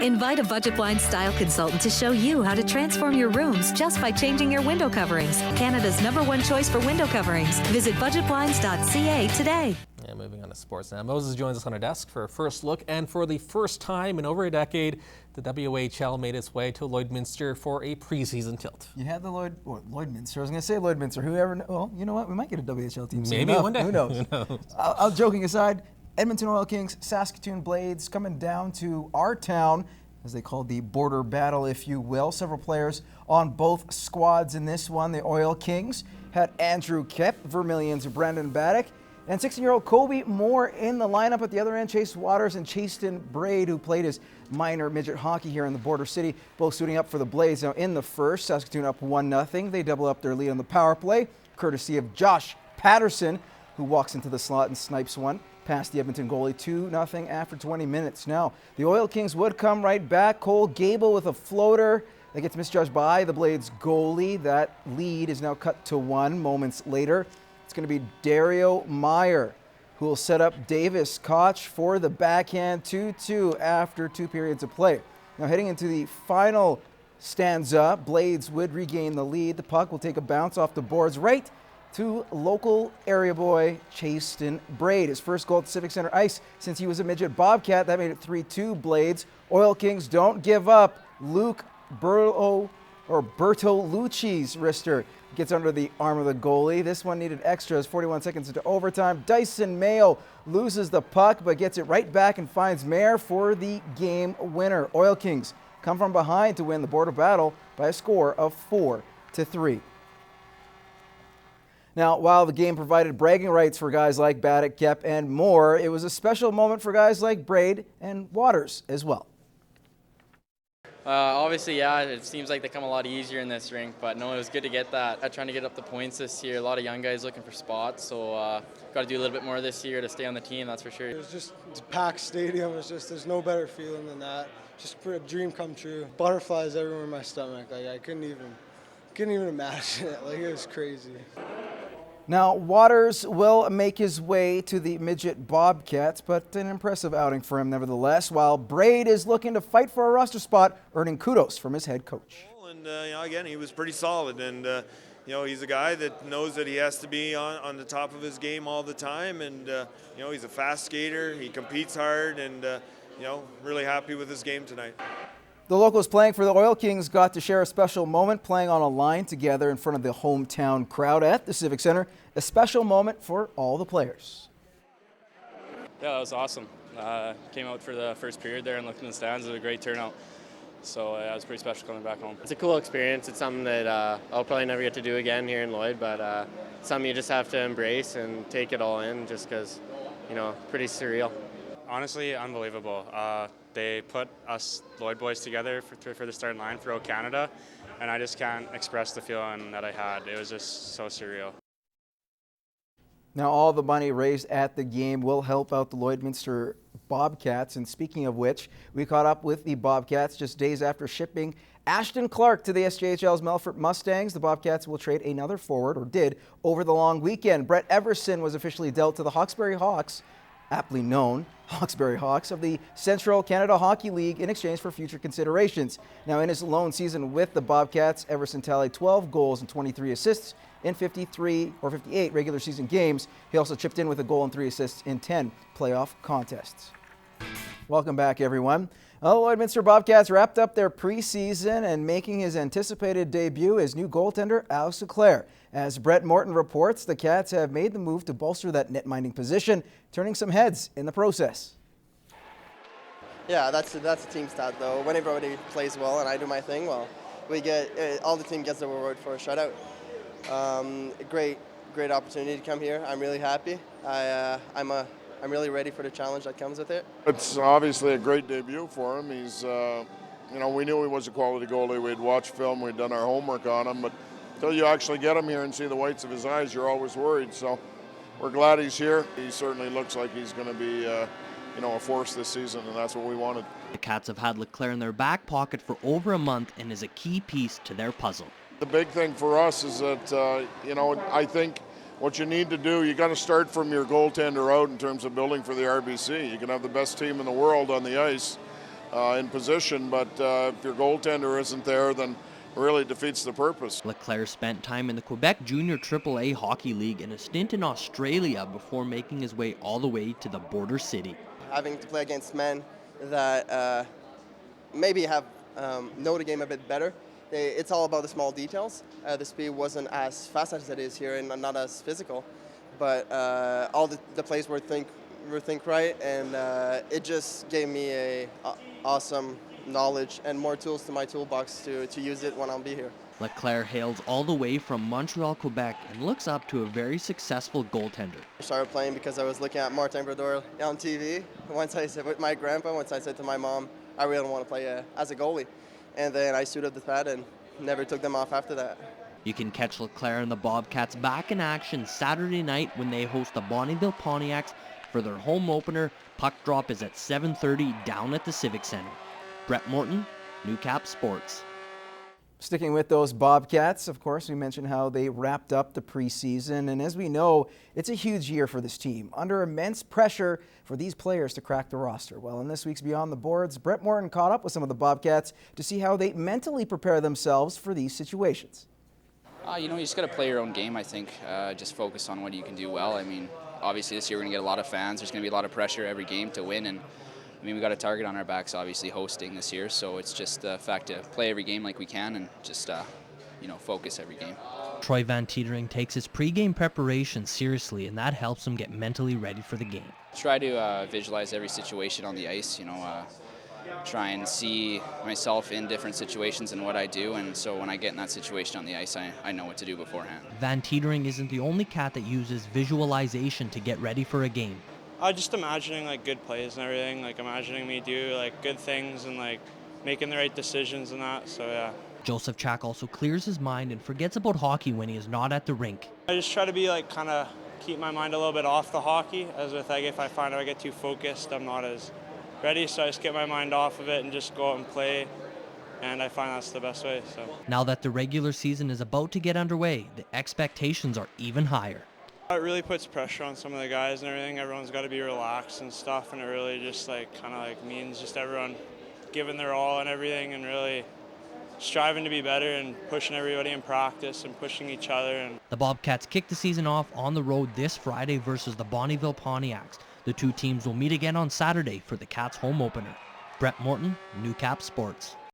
Invite a Budget Blinds style consultant to show you how to transform your rooms just by changing your window coverings. Canada's #1 choice for window coverings. Visit budgetblinds.ca today. Yeah, moving on to sports now. Moses joins us on our desk for a first look, and for the first time in over a decade, the WHL made its way to Lloydminster for a preseason tilt. You had the Lloydminster. I was going to say Lloydminster. Whoever? Well, you know what? We might get a WHL team soon. Maybe one day. Who knows? I'll joking aside, Edmonton Oil Kings, Saskatoon Blades coming down to our town, as they called the border battle, if you will. Several players on both squads in this one. The Oil Kings had Andrew Kep, Vermilion's Brandon Baddock, and 16-year-old Kobe Moore in the lineup. At the other end, Chase Waters and Chasten Braid, who played his minor midget hockey here in the border city, both suiting up for the Blades. Now in the first, Saskatoon up 1-0. They double up their lead on the power play, courtesy of Josh Patterson, who walks into the slot and snipes one past the Edmonton goalie. 2-0 after 20 minutes. Now, the Oil Kings would come right back. Cole Gable with a floater that gets misjudged by the Blades goalie. That lead is now cut to 1 moments later. It's going to be Dario Meyer who will set up Davis Koch for the backhand. 2-2 after 2 periods of play. Now heading into the final stanza, Blades would regain the lead. The puck will take a bounce off the boards right to local area boy Chasten Braid. His first goal at Civic Center ice since he was a midget Bobcat. That made it 3-2 Blades. Oil Kings don't give up. Luke Bertolucci's wrister gets under the arm of the goalie. This one needed extras. 41 seconds into overtime. Dyson Mayo loses the puck but gets it right back and finds Mayer for the game winner. Oil Kings come from behind to win the border battle by a score of 4-3. Now, while the game provided bragging rights for guys like Baddock, Kep, and Moore, it was a special moment for guys like Braid and Waters as well. Obviously, yeah, it seems like they come a lot easier in this rink, but no, it was good to get that. I'm trying to get up the points this year. A lot of young guys looking for spots, so got to do a little bit more this year to stay on the team, that's for sure. It was just a packed stadium. There's no better feeling than that. Just for a dream come true. Butterflies everywhere in my stomach. Like, I couldn't even imagine it. Like, it was crazy. Now, Waters will make his way to the midget Bobcats, but an impressive outing for him nevertheless, while Braid is looking to fight for a roster spot, earning kudos from his head coach. And again, he was pretty solid, and he's a guy that knows that he has to be on the top of his game all the time, and he's a fast skater, he competes hard, and really happy with his game tonight. The locals playing for the Oil Kings got to share a special moment playing on a line together in front of the hometown crowd at the Civic Center. A special moment for all the players. Yeah, that was awesome. Came out for the first period there and looked in the stands. It was a great turnout. So it was pretty special coming back home. It's a cool experience. It's something that I'll probably never get to do again here in Lloyd, but something you just have to embrace and take it all in just because, pretty surreal. Honestly, unbelievable. They put us Lloyd boys together for the starting line throughout Canada, and I just can't express the feeling that I had. It was just so surreal. Now, all the money raised at the game will help out the Lloydminster Bobcats. And speaking of which, we caught up with the Bobcats just days after shipping Ashton Clark to the SJHL's Melfort Mustangs. The Bobcats will trade another forward, or did, over the long weekend. Brett Everson was officially dealt to the Hawkesbury Hawks, aptly known Hawkesbury Hawks, of the Central Canada Hockey League in exchange for future considerations. Now, in his lone season with the Bobcats, Everson tallied 12 goals and 23 assists in 58 regular season games. He also chipped in with a goal and 3 assists in 10 playoff contests. Welcome back, everyone. Well, Lloydminster Bobcats wrapped up their preseason, and making his anticipated debut is new goaltender Alex Leclerc. As Brett Morton reports, the Cats have made the move to bolster that net-minding position, turning some heads in the process. Yeah, that's a team stat, though. When everybody plays well and I do my thing, well, we get all the team gets the reward for a shutout. Great opportunity to come here. I'm really happy. I'm really ready for the challenge that comes with it. It's obviously a great debut for him. He's, we knew he was a quality goalie. We'd watched film, we'd done our homework on him, but until you actually get him here and see the whites of his eyes, you're always worried. So we're glad he's here. He certainly looks like he's going to be, a force this season, and that's what we wanted. The Cats have had Leclerc in their back pocket for over a month and is a key piece to their puzzle. The big thing for us is that, I think what you need to do, you got to start from your goaltender out in terms of building for the RBC. You can have the best team in the world on the ice, in position, but if your goaltender isn't there, then it really defeats the purpose. Leclerc spent time in the Quebec Junior AAA Hockey League and a stint in Australia before making his way all the way to the border city. Having to play against men that maybe have know the game a bit better, it's all about the small details. The speed wasn't as fast as it is here and not as physical, but all the plays were think right, and it just gave me a awesome knowledge and more tools to my toolbox to use it when I'll be here. Leclerc hails all the way from Montreal, Quebec, and looks up to a very successful goaltender. I started playing because I was looking at Martin Brodeur on TV. Once I said with my grandpa, once I said to my mom, I really want to play as a goalie. And then I suited the pad and never took them off after that. You can catch Leclerc and the Bobcats back in action Saturday night when they host the Bonnyville Pontiacs for their home opener. Puck drop is at 7:30 down at the Civic Center. Brett Morton, Newcap Sports. Sticking with those Bobcats, of course, we mentioned how they wrapped up the preseason, and as we know, it's a huge year for this team, under immense pressure for these players to crack the roster. Well, in this week's Beyond the Boards, Brett Morton caught up with some of the Bobcats to see how they mentally prepare themselves for these situations. You just got to play your own game, I think. Just focus on what you can do well. I mean, obviously this year we're going to get a lot of fans. There's going to be a lot of pressure every game to win, and we got a target on our backs, obviously, hosting this year. So it's just the fact to play every game like we can and just, focus every game. Troy Van Teetering takes his pregame preparation seriously, and that helps him get mentally ready for the game. Try to visualize every situation on the ice, try and see myself in different situations and what I do, and so when I get in that situation on the ice, I know what to do beforehand. Van Teetering isn't the only cat that uses visualization to get ready for a game. Just imagining good plays and everything, imagining me do good things and making the right decisions and that, so yeah. Joseph Chack also clears his mind and forgets about hockey when he is not at the rink. I just try to be kind of keep my mind a little bit off the hockey, as with if I find I get too focused, I'm not as ready, so I just get my mind off of it and just go out and play, and I find that's the best way. So now that the regular season is about to get underway, the expectations are even higher. It really puts pressure on some of the guys and everything. Everyone's got to be relaxed and stuff, and it really just means just everyone giving their all and everything, and really striving to be better and pushing everybody in practice and pushing each other. And the Bobcats kick the season off on the road this Friday versus the Bonnyville Pontiacs. The two teams will meet again on Saturday for the Cats' home opener. Brett Morton, Newcap Sports.